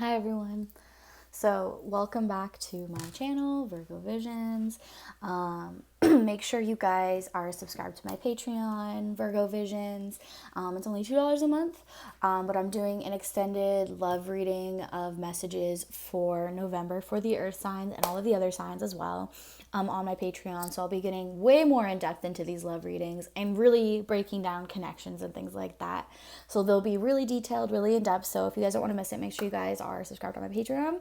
Hi everyone. So welcome back to my channel, Virgo Visions. Make sure you guys are subscribed to my Patreon, Virgo Visions. It's only $2 a month, but I'm doing an extended love reading of messages for November for the earth signs and all of the other signs as well on my Patreon. So I'll be getting way more in depth into these love readings and really breaking down connections and things like that. So they'll be really detailed, really in depth. So if you guys don't want to miss it, make sure you guys are subscribed on my Patreon.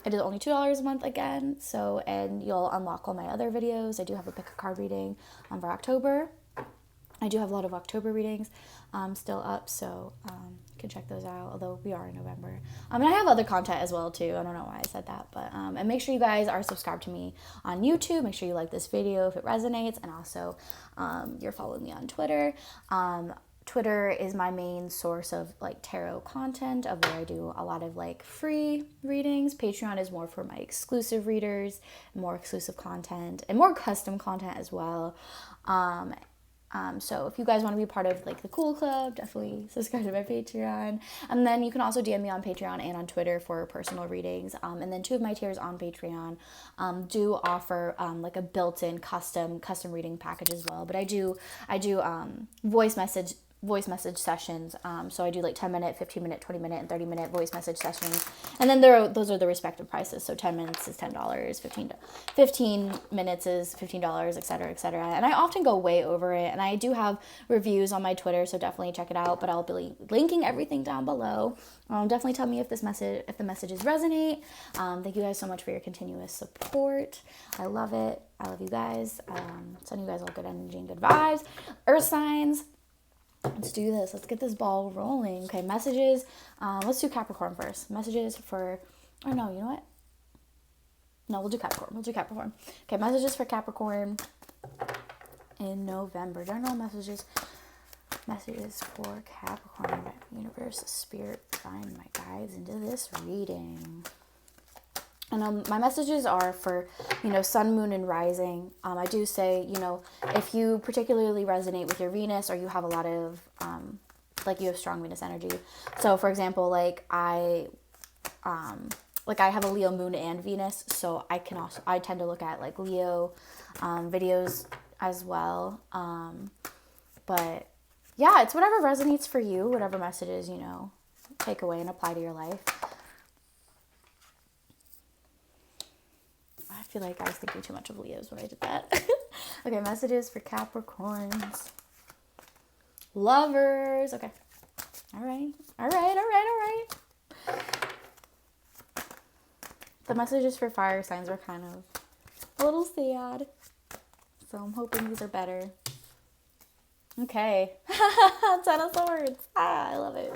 It is only $2 a month again. So, and you'll unlock all my other videos. I do have a pick a card reading for October. I do have a lot of October readings still up, so you can check those out, although we are in November. And I have other content as well, too. I don't know why I said that, but and make sure you guys are subscribed to me on YouTube. Make sure you like this video if it resonates, and also you're following me on Twitter. Twitter is my main source of like tarot content, of where I do a lot of like free readings. Patreon is more for my exclusive readers, more exclusive content, and more custom content as well. So if you guys want to be part of like the cool club, definitely subscribe to my Patreon. And then you can also DM me on Patreon and on Twitter for personal readings. And then two of my tiers on Patreon do offer like a built-in custom reading package as well. But I do voice message sessions. So I do like 10-minute, 15-minute, 20-minute, and 30-minute voice message sessions. And then those are the respective prices. So 10 minutes is $10, 15 minutes is $15, etc., etc. And I often go way over it. And I do have reviews on my Twitter, so definitely check it out. But I'll be linking everything down below. Definitely tell me if the messages resonate. Thank you guys so much for your continuous support. I love it. I love you guys. Sending you guys all good energy and good vibes. Earth signs. Let's do this. Let's get this ball rolling. Okay, messages. Let's do Capricorn first. Messages for, or no, you know what? No, we'll do Capricorn. Okay, messages for Capricorn in November. General messages. Messages for Capricorn. Universe, spirit, find my guides into this reading. And my messages are for, sun, moon, and rising. I do say, if you particularly resonate with your Venus, or you have a lot of, you have strong Venus energy. So, for example, I have a Leo moon and Venus, so I tend to look at like Leo videos as well. But yeah, it's whatever resonates for you, whatever messages, take away and apply to your life. I feel like I was thinking too much of Leos when I did that. Okay, messages for Capricorns. Lovers. Okay. All right. The messages for fire signs were kind of a little sad. So I'm hoping these are better. Okay. Ten of Swords. I love it.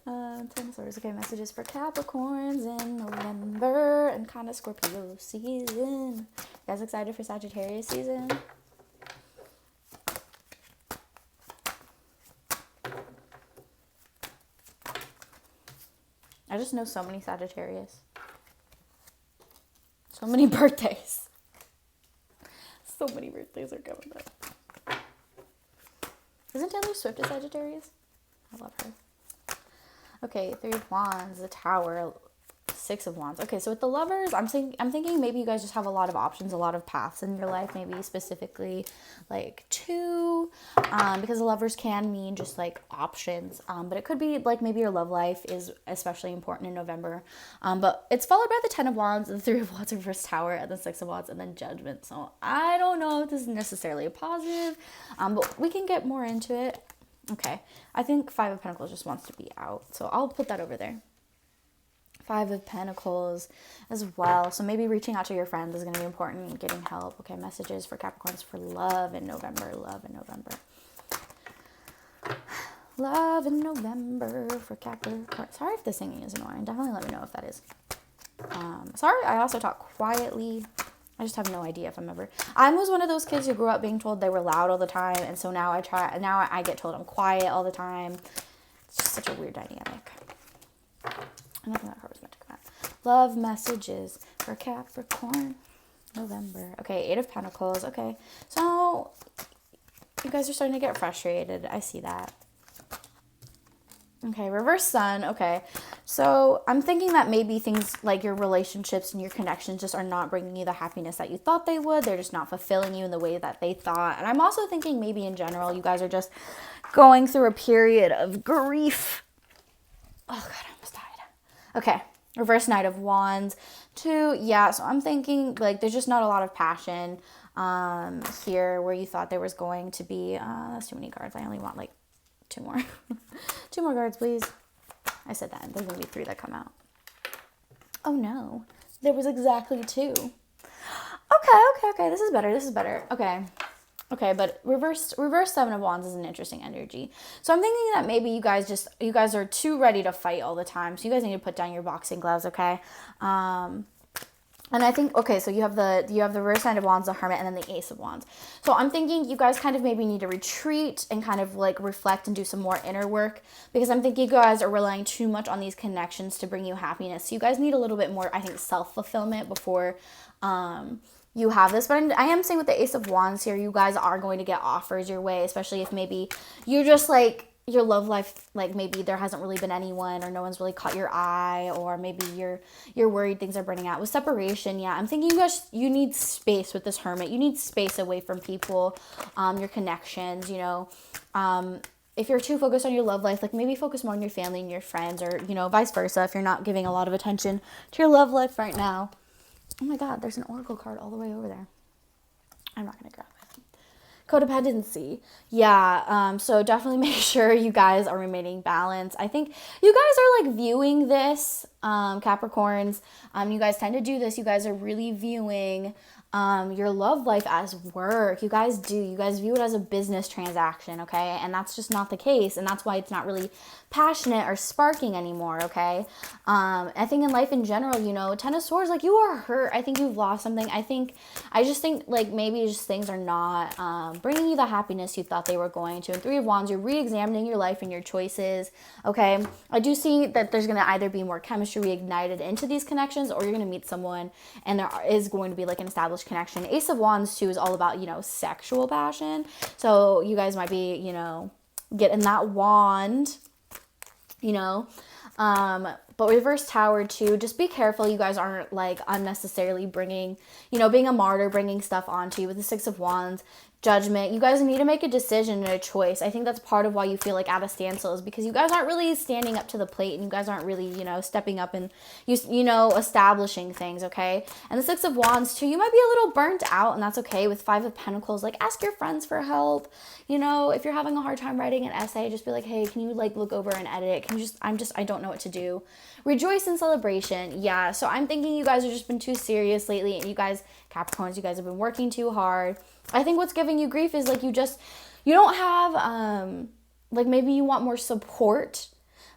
Ten of Swords. Okay, messages for Capricorns in November and kind of Scorpio season. You guys excited for Sagittarius season? I just know so many Sagittarius. So many birthdays. So many birthdays are coming up. Isn't Taylor Swift a Sagittarius? I love her. Okay, Three of Wands, the Tower, Six of Wands. Okay, so with the Lovers, I'm thinking maybe you guys just have a lot of options, a lot of paths in your life, maybe specifically like two, because the Lovers can mean just like options, but it could be like maybe your love life is especially important in November, but it's followed by the Ten of Wands, the Three of Wands, reverse Tower, and the Six of Wands, and then Judgment. So I don't know if this is necessarily a positive, but we can get more into it. Okay, I think Five of Pentacles just wants to be out, so I'll put that over there. Five of Pentacles as well, so maybe reaching out to your friends is going to be important, getting help. Okay, messages for Capricorns for love in November. Love in November for Capricorn. Sorry if the singing is annoying. Definitely let me know if that is. Sorry, I also talk quietly. I just have no idea if I'm ever... I was one of those kids who grew up being told they were loud all the time, and so now I get told I'm quiet all the time. It's just such a weird dynamic. I don't think that card was meant to come out. Love messages for Capricorn, November. Okay, Eight of Pentacles. Okay, so you guys are starting to get frustrated. I see that. Okay, reverse sun. Okay. So I'm thinking that maybe things like your relationships and your connections just are not bringing you the happiness that you thought they would. They're just not fulfilling you in the way that they thought. And I'm also thinking maybe in general, you guys are just going through a period of grief. Oh, God, I almost died. Okay. Reverse Knight of Wands. 2. Yeah, so I'm thinking like there's just not a lot of passion here where you thought there was going to be. That's too many cards. I only want like 2 more. 2 more cards, please. I said that. There's going to be 3 that come out. Oh, no. There was exactly 2. Okay. This is better. Okay, but reverse 7 of Wands is an interesting energy. So I'm thinking that maybe you guys are too ready to fight all the time. So you guys need to put down your boxing gloves, okay? And I think, okay, so you have the reverse Knight of Wands, the Hermit, and then the Ace of Wands. So I'm thinking you guys kind of maybe need to retreat and kind of like reflect and do some more inner work, because I'm thinking you guys are relying too much on these connections to bring you happiness. So you guys need a little bit more, I think, self-fulfillment before you have this. But I am saying with the Ace of Wands here, you guys are going to get offers your way, especially if maybe you're just like, your love life, like maybe there hasn't really been anyone or no one's really caught your eye, or maybe you're worried things are burning out. With separation, yeah, I'm thinking you need space with this Hermit. You need space away from people, your connections, you know. If you're too focused on your love life, like maybe focus more on your family and your friends, or, you know, vice versa if you're not giving a lot of attention to your love life right now. Oh my God, there's an oracle card all the way over there. I'm not going to grab it. Codependency. Yeah, so definitely make sure you guys are remaining balanced. I think you guys are like viewing this, Capricorns. You guys tend to do this. You guys are really viewing your love life as work. You guys do. You guys view it as a business transaction, okay? And that's just not the case. And that's why it's not really passionate or sparking anymore, okay? I think in life in general, you know, Ten of Swords, like you are hurt. I think you've lost something. I just think like maybe just things are not bringing you the happiness you thought they were going to. And Three of Wands, you're re-examining your life and your choices, okay? I do see that there's going to either be more chemistry reignited into these connections, or you're going to meet someone and there is going to be like an established connection. Ace of Wands too is all about, you know, sexual passion. So you guys might be, you know, getting that wand, you know. But reverse Tower too, just be careful you guys aren't like unnecessarily bringing, you know, being a martyr, bringing stuff onto you. With the Six of Wands, Judgment, you guys need to make a decision and a choice. I think that's part of why you feel like at a standstill, is because you guys aren't really standing up to the plate, and you guys aren't really, you know, stepping up and you know, establishing things, okay? And the Six of Wands too, you might be a little burnt out, and that's okay. With Five of Pentacles, like ask your friends for help. You know, if you're having a hard time writing an essay, just be like, hey, can you like look over and edit it? Can you I don't know what to do. Rejoice in celebration. Yeah, so I'm thinking you guys have just been too serious lately, and you guys, Capricorns, you guys have been working too hard. I think what's giving you grief is like you don't have, like maybe you want more support,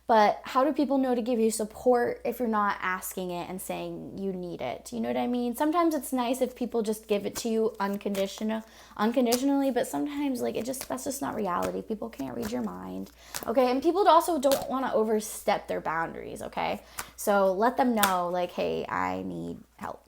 but how do people know to give you support if you're not asking it and saying you need it? You know what I mean? Sometimes it's nice if people just give it to you unconditionally, but sometimes like that's just not reality. People can't read your mind, okay? And people also don't want to overstep their boundaries, okay? So let them know like, hey, I need help.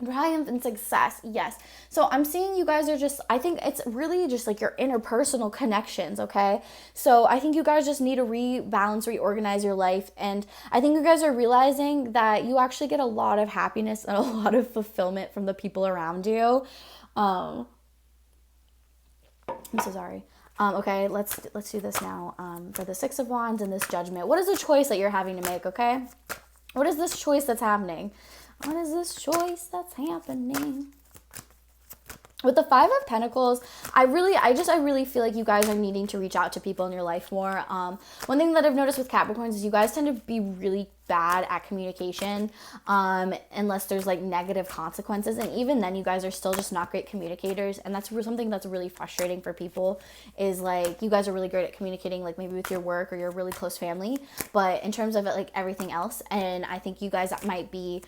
Triumph and success, yes. So I'm seeing you guys are just, I think it's really just like your interpersonal connections, okay? So I think you guys just need to rebalance, reorganize your life. And I think you guys are realizing that you actually get a lot of happiness and a lot of fulfillment from the people around you. I'm so sorry. Okay, let's do this now. For the Six of Wands and this Judgment. What is the choice that you're having to make, okay? What is this choice that's happening? What is this choice that's happening? With the Five of Pentacles, I really feel like you guys are needing to reach out to people in your life more. One thing that I've noticed with Capricorns is you guys tend to be really bad at communication, unless there's like negative consequences. And even then, you guys are still just not great communicators. And that's something that's really frustrating for people, is like you guys are really great at communicating, like maybe with your work or your really close family. But in terms of it, like everything else, and I think you guys might be,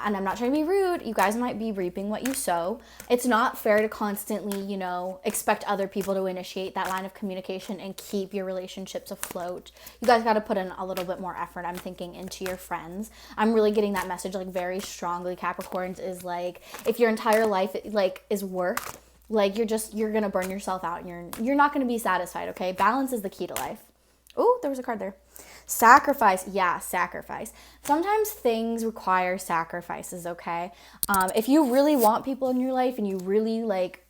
and I'm not trying to be rude, you guys might be reaping what you sow. It's not fair to constantly, you know, expect other people to initiate that line of communication and keep your relationships afloat. You guys got to put in a little bit more effort, I'm thinking, into your friends. I'm really getting that message like very strongly. Capricorns is like, if your entire life like is work, like you're going to burn yourself out and you're not going to be satisfied, okay? Balance is the key to life. Oh, there was a card there. Sacrifice. Yeah, sacrifice. Sometimes things require sacrifices, okay? If you really want people in your life and you really like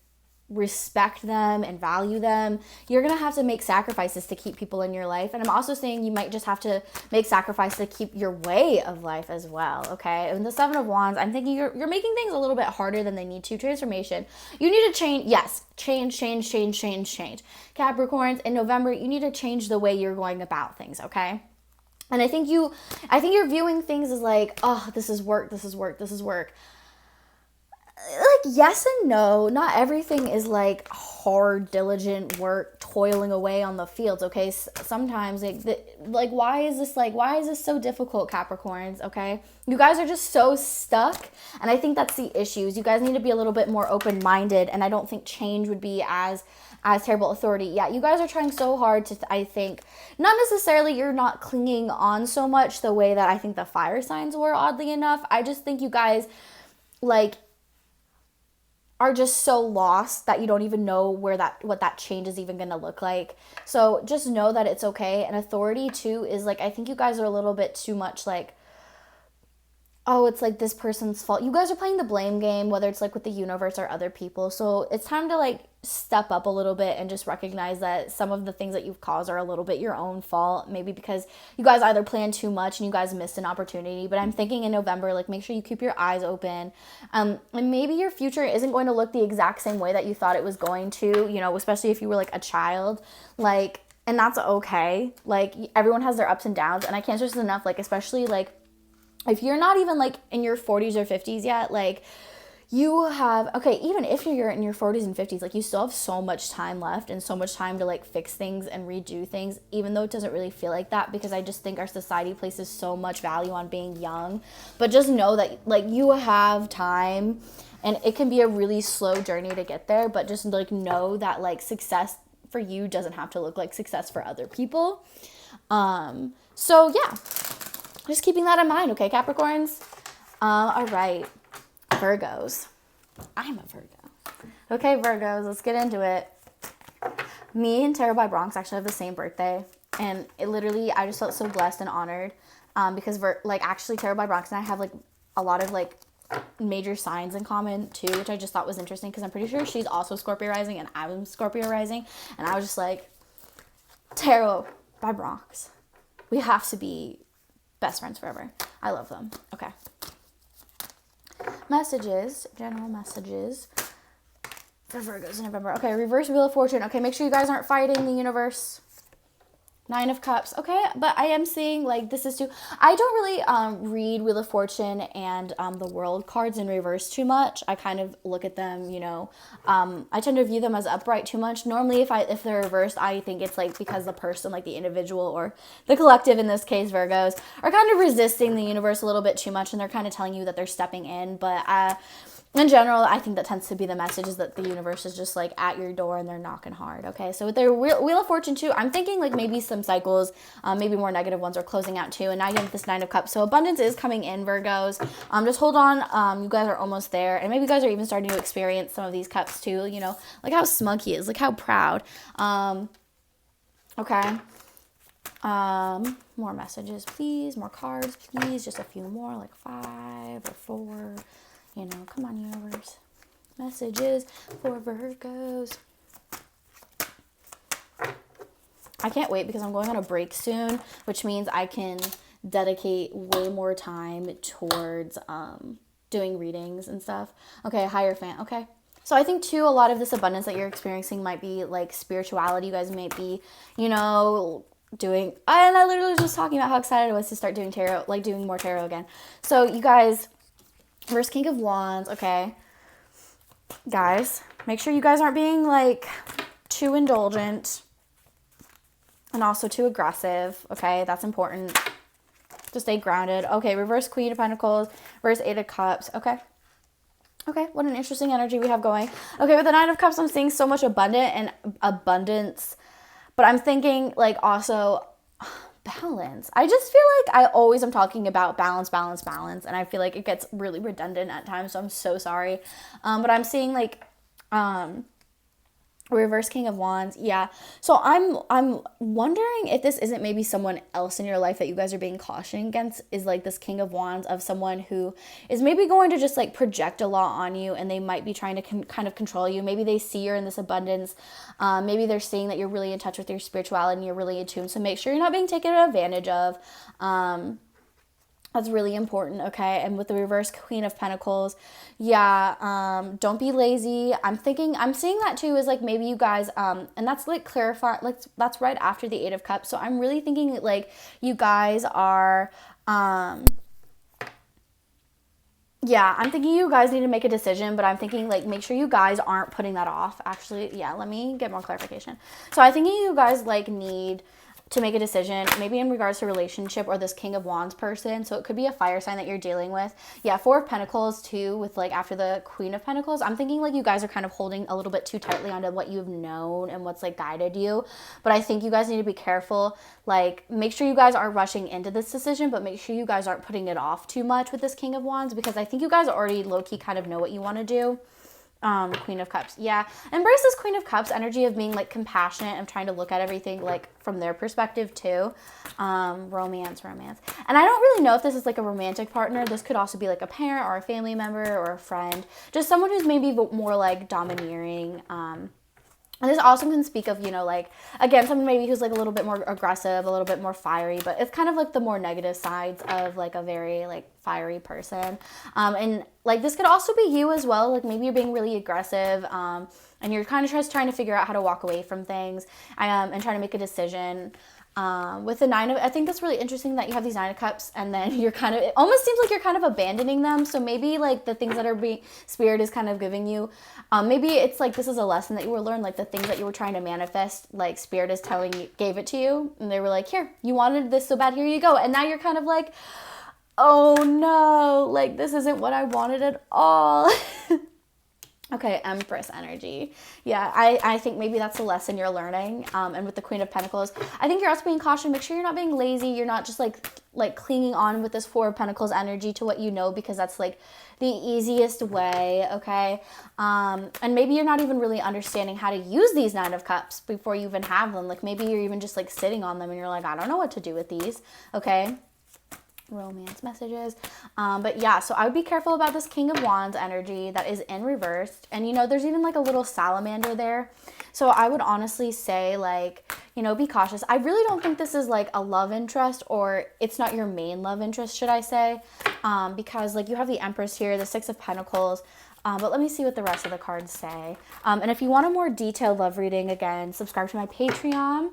respect them and value them, you're gonna have to make sacrifices to keep people in your life. And I'm also saying you might just have to make sacrifices to keep your way of life as well, okay? And the Seven of Wands, I'm thinking you're making things a little bit harder than they need to. Transformation. You need to change. Yes, change. Capricorns, in November, you need to change the way you're going about things, okay? And I think you're viewing things as like, oh, this is work. Like, yes and no. Not everything is like hard, diligent work, toiling away on the fields, okay? Sometimes why is this so difficult, Capricorns, okay? You guys are just so stuck, and I think that's the issues. You guys need to be a little bit more open-minded, and I don't think change would be as terrible. Authority. Yeah, you guys are trying so hard to, I think, not necessarily you're not clinging on so much the way that I think the fire signs were, oddly enough. I just think you guys, like, are just so lost that you don't even know what that change is even going to look like. So just know that it's okay. And authority too is like, I think you guys are a little bit too much like, oh, it's like this person's fault. You guys are playing the blame game, whether it's like with the universe or other people. So it's time to like step up a little bit and just recognize that some of the things that you've caused are a little bit your own fault. Maybe because you guys either planned too much and you guys missed an opportunity. But I'm thinking in November, like, make sure you keep your eyes open. And maybe your future isn't going to look the exact same way that you thought it was going to, you know, especially if you were like a child. Like, and that's okay. Like, everyone has their ups and downs. And I can't stress enough, like, especially like, if you're not even like in your 40s or 50s yet, like you have, okay, even if you're in your 40s and 50s, like you still have so much time left and so much time to like fix things and redo things, even though it doesn't really feel like that, because I just think our society places so much value on being young. But just know that like you have time, and it can be a really slow journey to get there, but just like know that like success for you doesn't have to look like success for other people. So yeah. Just keeping that in mind, okay, Capricorns? All right, Virgos. I'm a Virgo. Okay, Virgos, let's get into it. Me and Tarot by Bronx actually have the same birthday, and it literally, I just felt so blessed and honored because actually Tarot by Bronx and I have like a lot of like major signs in common too, which I just thought was interesting because I'm pretty sure she's also Scorpio rising and I'm Scorpio rising, and I was just like, Tarot by Bronx, we have to be best friends forever. I love them. Okay. Messages. General messages for Virgos in November. Okay, reverse Wheel of Fortune. Okay, make sure you guys aren't fighting the universe. Nine of Cups. Okay, but I am seeing like this is too. I don't really read Wheel of Fortune and the World cards in reverse too much. I kind of look at them, you know. I tend to view them as upright too much. Normally, if they're reversed, I think it's like because the person, like the individual or the collective, in this case Virgos, are kind of resisting the universe a little bit too much, and they're kind of telling you that they're stepping in. But in general, I think that tends to be the message, is that the universe is just like at your door and they're knocking hard. Okay, so with their Wheel of Fortune too, I'm thinking like maybe some cycles, maybe more negative ones are closing out too. And now you have this Nine of Cups. So abundance is coming in, Virgos. Just hold on. You guys are almost there. And maybe you guys are even starting to experience some of these cups too. You know, like how smug he is, like how proud. Okay. More messages, please. More cards, please. Just a few more, like 5 or 4. You know, come on, universe. Messages for Virgos. I can't wait because I'm going on a break soon, which means I can dedicate way more time towards doing readings and stuff. Okay, Hierophant. Okay. So I think too, a lot of this abundance that you're experiencing might be like spirituality. You guys might be, you know, and I literally was just talking about how excited I was to start doing tarot, like doing more tarot again. So you guys, first King of Wands, okay. Guys, make sure you guys aren't being like too indulgent and also too aggressive, okay? That's important. To stay grounded. Okay, reverse Queen of Pentacles, reverse 8 of Cups, okay. Okay, what an interesting energy we have going. Okay, with the 9 of Cups, I'm seeing so much abundance, but I'm thinking like also balance. I just feel like I always am talking about balance, and I feel like it gets really redundant at times, so I'm so sorry. But I'm seeing like, Reverse King of Wands. Yeah. So I'm wondering if this isn't maybe someone else in your life that you guys are being cautioned against, is like this King of Wands of someone who is maybe going to just like project a lot on you, and they might be trying to kind of control you. Maybe they see you're in this abundance. Maybe they're seeing that you're really in touch with your spirituality and you're really attuned. So make sure you're not being taken advantage of. That's really important, okay? And with the reverse Queen of Pentacles, yeah, don't be lazy. I'm seeing that too, is like maybe you guys, and that's like clarify, like that's right after the Eight of Cups. So I'm really thinking that like you guys are, yeah, I'm thinking you guys need to make a decision, but I'm thinking like make sure you guys aren't putting that off. Actually, yeah, let me get more clarification. So I'm thinking you guys like need to make a decision, maybe in regards to relationship or this King of Wands person. So it could be a fire sign that you're dealing with. Yeah, Four of Pentacles too, with like after the Queen of Pentacles. I'm thinking like you guys are kind of holding a little bit too tightly onto what you've known and what's like guided you. But I think you guys need to be careful. Like make sure you guys aren't rushing into this decision, but make sure you guys aren't putting it off too much with this King of Wands, because I think you guys already low-key kind of know what you want to do. Queen of Cups. Yeah. Embrace this Queen of Cups energy of being like compassionate and trying to look at everything like from their perspective too. Romance. And I don't really know if this is like a romantic partner. This could also be like a parent or a family member or a friend. Just someone who's maybe more like domineering. And this also can speak of, you know, like, again, someone maybe who's like a little bit more aggressive, a little bit more fiery, but it's kind of like the more negative sides of like a very like fiery person. And like this could also be you as well. Like maybe you're being really aggressive and you're kind of just trying to figure out how to walk away from things and trying to make a decision. With the I think that's really interesting that you have these Nine of Cups and then you're kind of, it almost seems like you're kind of abandoning them. So maybe like the things that are Spirit is kind of giving you, maybe it's like this is a lesson that you will learn, like the things that you were trying to manifest, like Spirit is telling you, gave it to you, and they were like, here, you wanted this so bad, here you go. And now you're kind of like, oh no, like this isn't what I wanted at all. Okay, Empress energy. Yeah, I think maybe that's a lesson you're learning. And with the Queen of Pentacles, I think you're also being cautious. Make sure you're not being lazy. You're not just like clinging on with this Four of Pentacles energy to what you know, because that's like the easiest way, okay? And maybe you're not even really understanding how to use these Nine of Cups before you even have them. Like maybe you're even just like sitting on them and you're like, I don't know what to do with these, okay? Romance messages. But yeah, so I would be careful about this King of Wands energy that is in reverse. And you know, there's even like a little salamander there. So I would honestly say like, you know, be cautious. I really don't think this is like a love interest, or it's not your main love interest, should I say? Because like you have the Empress here, the Six of Pentacles. But let me see what the rest of the cards say. And if you want a more detailed love reading, again, subscribe to my Patreon.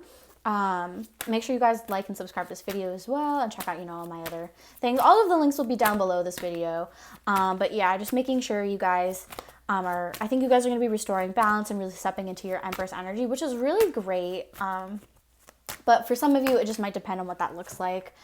Make sure you guys like and subscribe to this video as well, and check out, you know, all my other things. All of the links will be down below this video. But yeah, just making sure you guys I think you guys are going to be restoring balance and really stepping into your Empress energy, which is really great. But for some of you, it just might depend on what that looks like.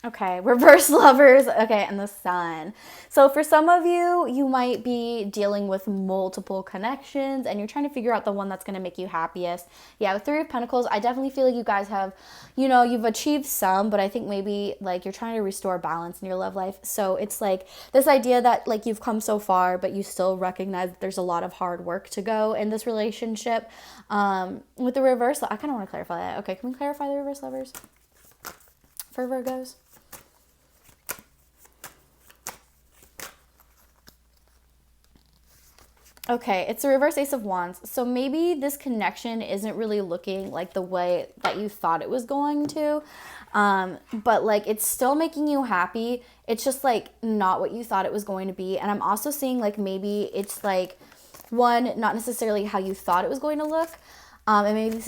Okay, reverse lovers. Okay, and the Sun. So for some of you, you might be dealing with multiple connections and you're trying to figure out the one that's going to make you happiest. Yeah, with Three of Pentacles, I definitely feel like you guys have, you know, you've achieved some, but I think maybe like you're trying to restore balance in your love life. So it's like this idea that like you've come so far, but you still recognize that there's a lot of hard work to go in this relationship. With the reverse, I kind of want to clarify that. Okay, can we clarify the reverse lovers for Virgos? Okay, it's a reverse Ace of Wands. So maybe this connection isn't really looking like the way that you thought it was going to. But like it's still making you happy. It's just like not what you thought it was going to be. And I'm also seeing like maybe it's like one, not necessarily how you thought it was going to look. And maybe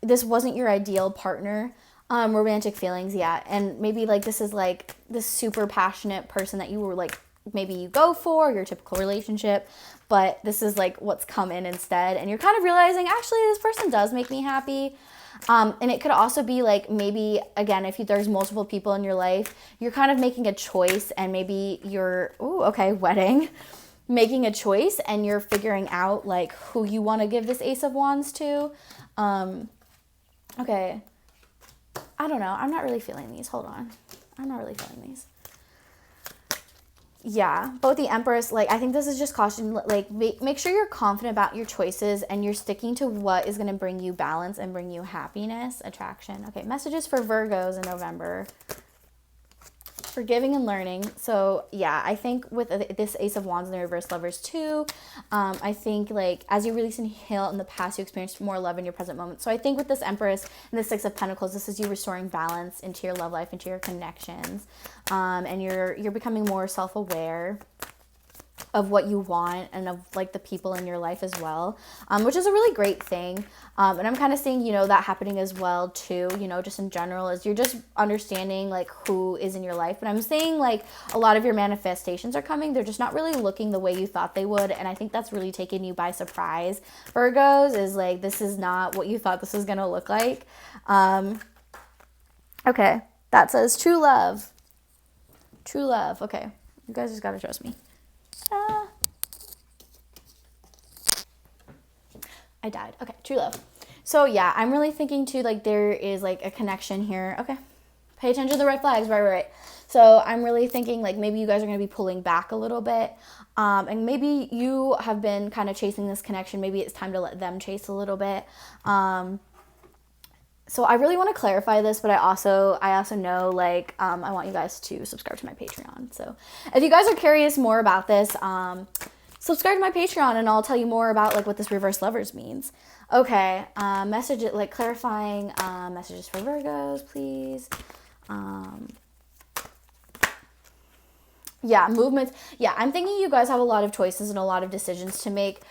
this wasn't your ideal partner. Romantic feelings, yeah. And maybe like this is like this super passionate person that you were like, maybe you go for your typical relationship, but this is like what's come in instead, and you're kind of realizing actually this person does make me happy. And it could also be like maybe again, if there's multiple people in your life, you're kind of making a choice, and maybe you're wedding, making a choice, and you're figuring out like who you want to give this Ace of Wands to. Okay, I don't know, I'm not really feeling these. Hold on, I'm not really feeling these. Yeah, but with the Empress, like, I think this is just caution, like, make sure you're confident about your choices and you're sticking to what is going to bring you balance and bring you happiness, attraction. Okay, messages for Virgos in November. Forgiving and learning. So yeah, I think with this Ace of Wands and the reverse Lovers too, I think like as you release and heal in the past, you experience more love in your present moment. So I think with this Empress and the Six of Pentacles, this is you restoring balance into your love life, into your connections, and you're becoming more self-aware of what you want and of like the people in your life as well, which is a really great thing. And I'm kind of seeing, you know, that happening as well too, you know, just in general, is you're just understanding like who is in your life. But I'm saying like a lot of your manifestations are coming. They're just not really looking the way you thought they would. And I think that's really taken you by surprise. Virgos is like, this is not what you thought this was going to look like. Okay. That says true love. True love. Okay. You guys just got to trust me. I died. Okay, true love. So yeah, I'm really thinking too, like there is like a connection here. Okay, pay attention to the red flags. Right. So I'm really thinking like maybe you guys are going to be pulling back a little bit. And maybe you have been kind of chasing this connection. Maybe it's time to let them chase a little bit. So I really want to clarify this, but I also know like I want you guys to subscribe to my Patreon. So if you guys are curious more about this, subscribe to my Patreon and I'll tell you more about like what this reverse lovers means. Okay, message it like clarifying messages for Virgos, please. Yeah, movements. Yeah, I'm thinking you guys have a lot of choices and a lot of decisions to make.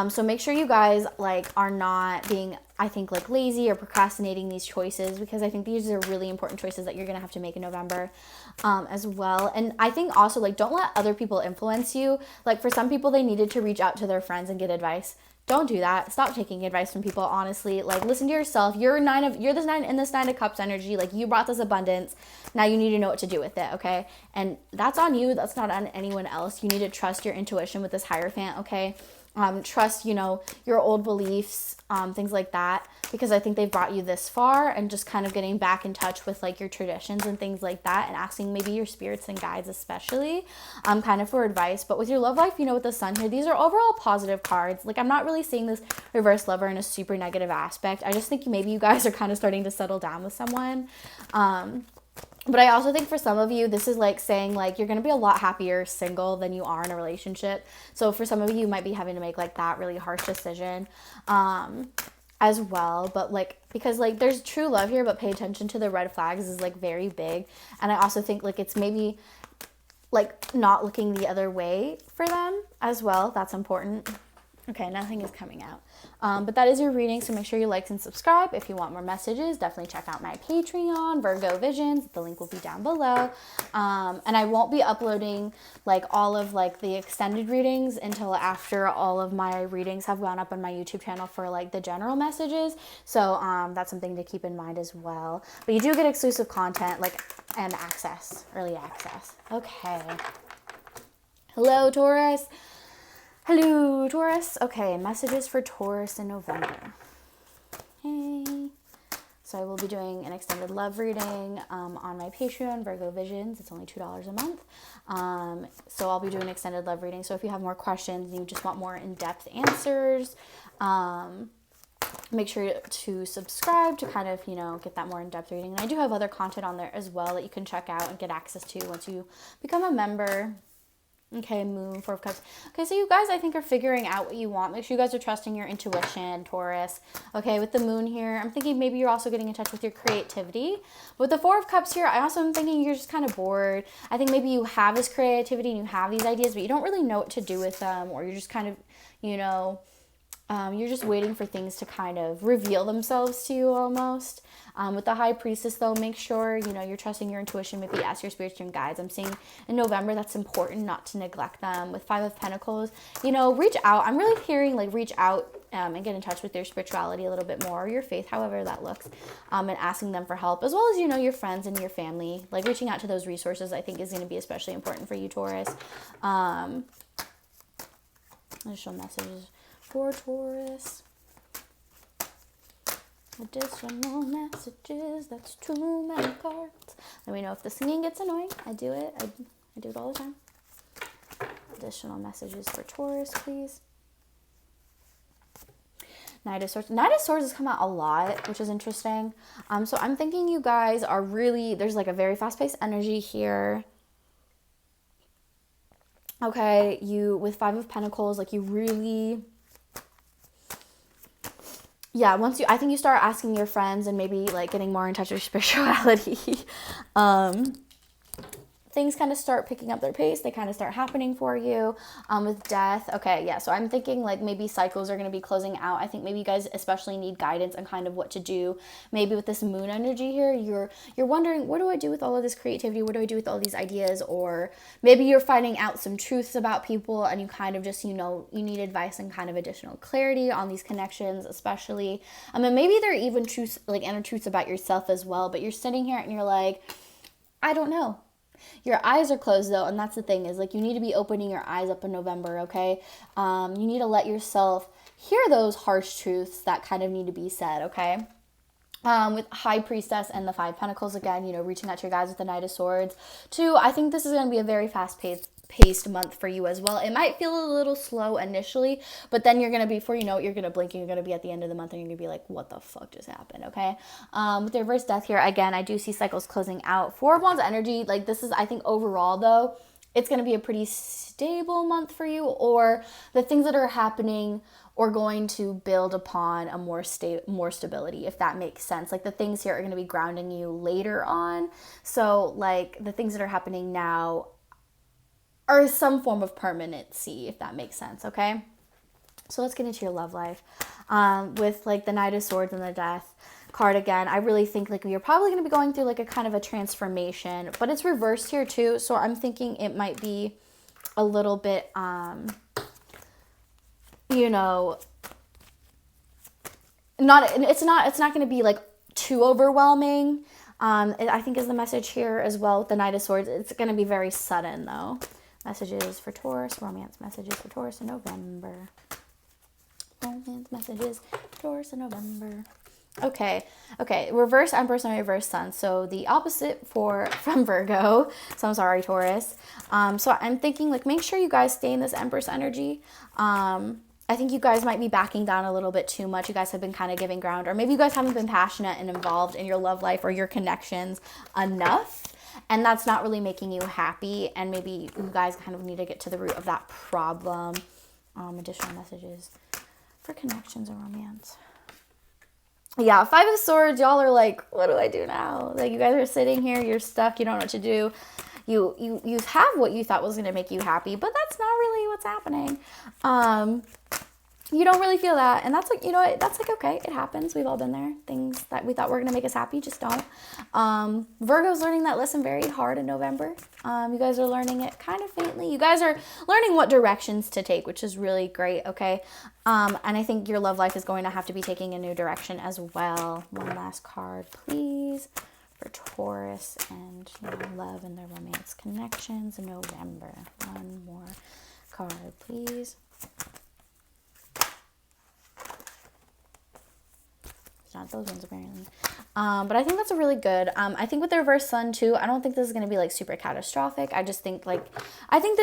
So make sure you guys like are not being, I think, like lazy or procrastinating these choices, because I think these are really important choices that you're going to have to make in November as well. And I think also like don't let other people influence you. Like for some people, they needed to reach out to their friends and get advice. Don't do that. Stop taking advice from people, honestly. Like listen to yourself. You're this nine of cups energy. Like you brought this abundance. Now you need to know what to do with it, okay? And that's on you. That's not on anyone else. You need to trust your intuition with this Hierophant, okay? Trust, you know, your old beliefs, things like that, because I think they've brought you this far, and just kind of getting back in touch with like your traditions and things like that, and asking maybe your spirits and guides especially kind of for advice. But with your love life, you know, with the Sun here, these are overall positive cards. Like I'm not really seeing this reverse lover in a super negative aspect. I just think maybe you guys are kind of starting to settle down with someone. But I also think for some of you, this is like saying like you're going to be a lot happier single than you are in a relationship. So for some of you might be having to make like that really harsh decision as well. But like, because like there's true love here, but pay attention to the red flags is like very big. And I also think like it's maybe like not looking the other way for them as well. That's important. Okay, nothing is coming out. But that is your reading, so make sure you like and subscribe. If you want more messages, definitely check out my Patreon, Virgo Visions. The link will be down below. And I won't be uploading like all of like the extended readings until after all of my readings have gone up on my YouTube channel for like the general messages. So that's something to keep in mind as well. But you do get exclusive content like and access, early access. Okay. Hello, Taurus. Hello, Taurus. Okay, messages for Taurus in November. Hey. So I will be doing an extended love reading on my Patreon, Virgo Visions. It's only $2 a month. So I'll be doing extended love reading. So if you have more questions and you just want more in-depth answers, make sure to subscribe to kind of, you know, get that more in-depth reading. And I do have other content on there as well that you can check out and get access to once you become a member. Okay, Moon, Four of Cups. Okay, so you guys, I think, are figuring out what you want. Make sure you guys are trusting your intuition, Taurus. Okay, with the Moon here, I'm thinking maybe you're also getting in touch with your creativity. With the Four of Cups here, I also am thinking you're just kind of bored. I think maybe you have this creativity and you have these ideas, but you don't really know what to do with them, or you're just kind of, you know, you're just waiting for things to kind of reveal themselves to you almost. With the High Priestess, though, make sure, you know, you're trusting your intuition. Maybe ask your spirits and guides. I'm seeing in November that's important not to neglect them. With Five of Pentacles, you know, reach out. I'm really hearing, like, reach out and get in touch with your spirituality a little bit more, or your faith, however that looks, and asking them for help, as well as, you know, your friends and your family. Like, reaching out to those resources, I think, is going to be especially important for you, Taurus. Additional messages for Taurus. Additional messages. That's too many cards. Let me know if the singing gets annoying. I do it. I do it all the time. Additional messages for Taurus, please. Knight of Swords. Knight of Swords has come out a lot, which is interesting. So I'm thinking you guys are really, there's like a very fast-paced energy here. Okay, you, with Five of Pentacles, like you really, yeah, once you, I think you start asking your friends and maybe like getting more in touch with spirituality. Things kind of start picking up their pace. They kind of start happening for you. With Death, okay, yeah, so I'm thinking like maybe cycles are going to be closing out. I think maybe you guys especially need guidance on kind of what to do. Maybe with this moon energy here, you're wondering, what do I do with all of this creativity? What do I do with all these ideas? Or maybe you're finding out some truths about people and you kind of just, you know, you need advice and kind of additional clarity on these connections, especially. And maybe there are even truths, like inner truths about yourself as well, but you're sitting here and you're like, I don't know. Your eyes are closed though, and that's the thing, is like you need to be opening your eyes up in November, okay? You need to let yourself hear those harsh truths that kind of need to be said, okay? With High Priestess and the Five Pentacles, again, you know, reaching out to your guys with the Knight of Swords. Two, I think this is going to be a very fast-paced month for you as well. It might feel a little slow initially, but then you're going to be, before you know it, you're going to blink and you're going to be at the end of the month and you're going to be like, what the fuck just happened, okay? With the reverse Death here, again, I do see cycles closing out. Four of Wands energy, like this is, I think overall though, it's going to be a pretty stable month for you, or the things that are happening or going to build upon a more stability, if that makes sense. Like the things here are going to be grounding you later on. So like the things that are happening now are some form of permanency, if that makes sense, okay? So let's get into your love life. With like the Knight of Swords and the Death card again, I really think like you're probably going to be going through like a kind of a transformation, but it's reversed here too. So I'm thinking it might be a little bit, you know, it's not going to be like too overwhelming. I think is the message here as well with the Knight of Swords. It's going to be very sudden though. Messages for Taurus, romance messages for Taurus in November. Romance messages for Taurus in November. Okay, reverse Empress and reverse Sun. So the opposite from Virgo. So I'm sorry, Taurus. So I'm thinking like make sure you guys stay in this Empress energy. I think you guys might be backing down a little bit too much. You guys have been kind of giving ground, or maybe you guys haven't been passionate and involved in your love life or your connections enough. And that's not really making you happy. And maybe you guys kind of need to get to the root of that problem. Additional messages for connections and romance. Yeah, Five of Swords, y'all are like, what do I do now? Like you guys are sitting here, you're stuck, you don't know what to do. You have what you thought was going to make you happy, but that's not really what's happening. You don't really feel that, and that's like, you know what, that's like, okay, it happens. We've all been there. Things that we thought were going to make us happy just don't. Virgo's learning that lesson very hard in November. You guys are learning it kind of faintly. You guys are learning what directions to take, which is really great, okay? And I think your love life is going to have to be taking a new direction as well. One last card, please, for Taurus and love and their romance connections in November. One more card, please. Not those ones apparently, but I think that's a really good. I think with the reverse Sun too, I don't think this is going to be like super catastrophic. I just think like, I think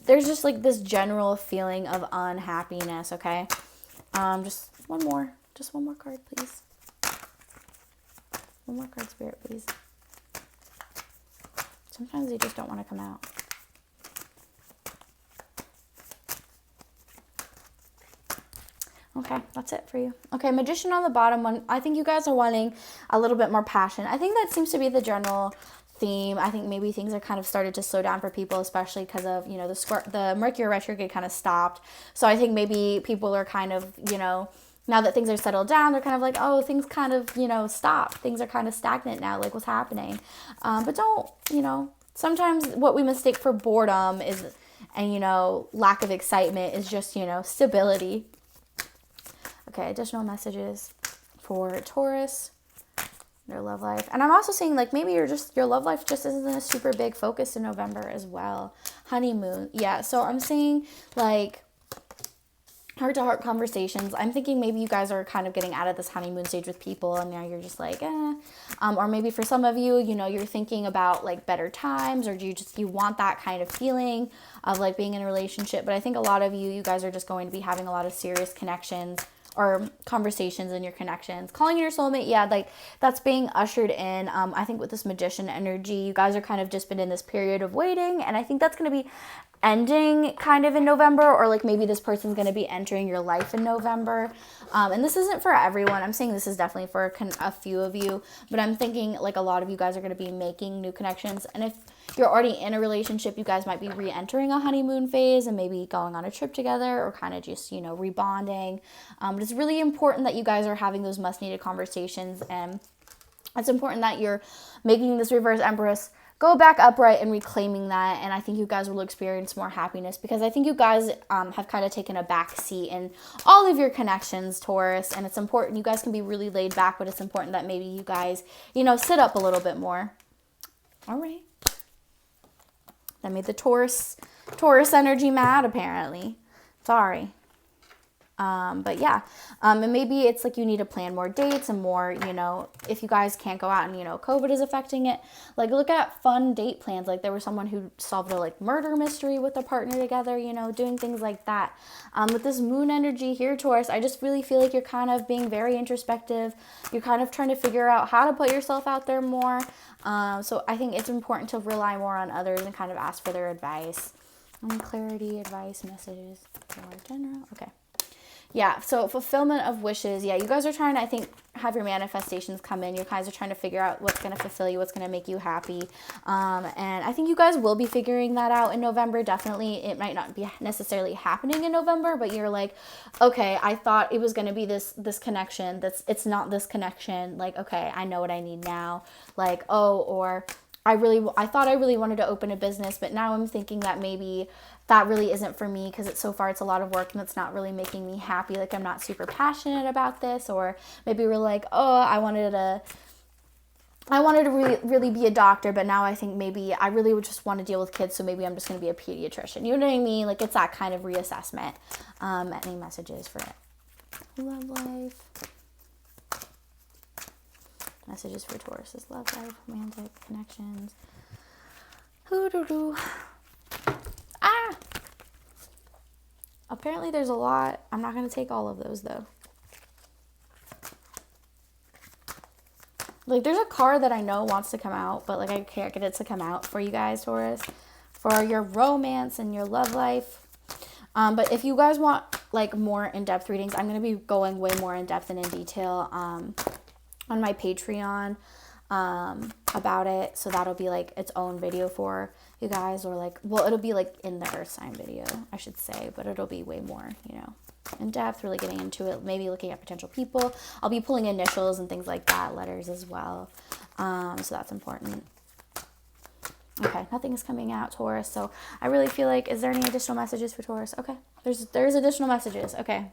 there's just like this general feeling of unhappiness, okay? Just one more card, please. One more card, Spirit, please. Sometimes they just don't want to come out. Okay, that's it for you. Okay, Magician on the bottom one. I think you guys are wanting a little bit more passion. I think that seems to be the general theme. I think maybe things are kind of started to slow down for people, especially because of, you know, the Mercury retrograde kind of stopped. So I think maybe people are kind of, you know, now that things are settled down, they're kind of like, oh, things kind of, you know, stop. Things are kind of stagnant now, like what's happening. But don't, you know, sometimes what we mistake for boredom is, and, you know, lack of excitement is just, you know, stability. Okay, additional messages for Taurus, their love life. And I'm also seeing like maybe your love life just isn't a super big focus in November as well. Honeymoon. Yeah, so I'm seeing like heart-to-heart conversations. I'm thinking maybe you guys are kind of getting out of this honeymoon stage with people and now you're just like, or maybe for some of you, you know, you're thinking about like better times, or do you want that kind of feeling of like being in a relationship. But I think a lot of you guys are just going to be having a lot of serious connections or conversations in your connections. Calling your soulmate, yeah, like that's being ushered in. I think with this Magician energy, you guys are kind of just been in this period of waiting, and I think that's going to be ending kind of in November, or like maybe this person's going to be entering your life in November. And this isn't for everyone. I'm saying this is definitely for a few of you, but I'm thinking like a lot of you guys are going to be making new connections. And if you're already in a relationship, you guys might be re-entering a honeymoon phase and maybe going on a trip together, or kind of just, you know, rebonding. But it's really important that you guys are having those must needed conversations, and it's important that you're making this reverse Empress go back upright and reclaiming that. And I think you guys will experience more happiness, because I think you guys have kind of taken a back seat in all of your connections, Taurus. And it's important, you guys can be really laid back, but it's important that maybe you guys, you know, sit up a little bit more. All right. That made the Taurus energy mad, apparently. Sorry. But yeah, and maybe it's like you need to plan more dates and more, you know, if you guys can't go out and, you know, COVID is affecting it, like look at fun date plans. Like there was someone who solved a like murder mystery with a partner together, you know, doing things like that. With this moon energy here, Taurus, I just really feel like you're kind of being very introspective. You're kind of trying to figure out how to put yourself out there more. So I think it's important to rely more on others and kind of ask for their advice. Clarity, advice, messages, for general. Okay. Yeah, so fulfillment of wishes. Yeah, you guys are trying to, I think, have your manifestations come in. You guys are trying to figure out what's going to fulfill you, what's going to make you happy. And I think you guys will be figuring that out in November. Definitely, it might not be necessarily happening in November, but you're like, okay, I thought it was going to be this connection. It's not this connection. Like, okay, I know what I need now. Like, oh, or I thought I really wanted to open a business, but now I'm thinking that maybe that really isn't for me, because so far it's a lot of work and it's not really making me happy. Like I'm not super passionate about this. Or maybe we're like, oh, I wanted to really be a doctor, but now I think maybe I really would just want to deal with kids, so maybe I'm just going to be a pediatrician. You know what I mean? Like it's that kind of reassessment. Any messages for love life? Messages for Taurus's love life, romantic connections. Apparently there's a lot. I'm not going to take all of those though. Like there's a card that I know wants to come out, but like I can't get it to come out for you guys, Taurus, for your romance and your love life. But if you guys want like more in-depth readings, I'm going to be going way more in-depth and in detail on my Patreon about it. So that'll be like its own video for you guys, or like, well, it'll be like in the Earth sign video, I should say, but it'll be way more, you know, in depth, really getting into it, maybe looking at potential people. I'll be pulling initials and things like that, letters as well. So that's important. Okay, nothing is coming out, Taurus. So I really feel like, is there any additional messages for Taurus? Okay, there's additional messages. Okay.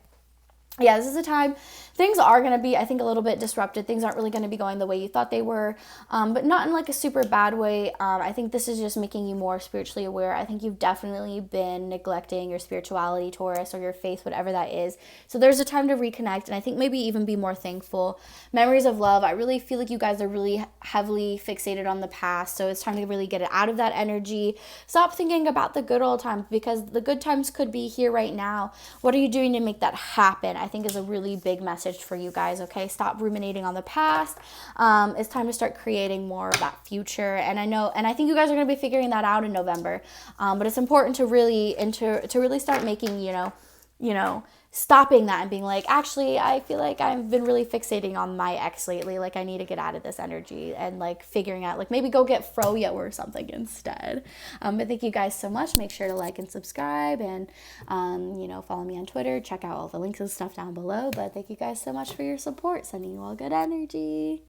Yeah, this is a time things are going to be, I think, a little bit disrupted. Things aren't really going to be going the way you thought they were, but not in like a super bad way. I think this is just making you more spiritually aware. I think you've definitely been neglecting your spirituality, Taurus, or your faith, whatever that is. So there's a time to reconnect, and I think maybe even be more thankful. Memories of love. I really feel like you guys are really heavily fixated on the past, so it's time to really get it out of that energy. Stop thinking about the good old times, because the good times could be here right now. What are you doing to make that happen? I think is a really big message for you guys, okay? Stop ruminating on the past. It's time to start creating more of that future. And I think you guys are going to be figuring that out in November. But it's important to really start making, you know, stopping that and being like, actually, I feel like I've been really fixating on my ex lately. Like I need to get out of this energy, and like figuring out, like maybe go get froyo or something instead. But thank you guys so much. Make sure to like and subscribe, and, you know, follow me on Twitter. Check out all the links and stuff down below. But thank you guys so much for your support. Sending you all good energy.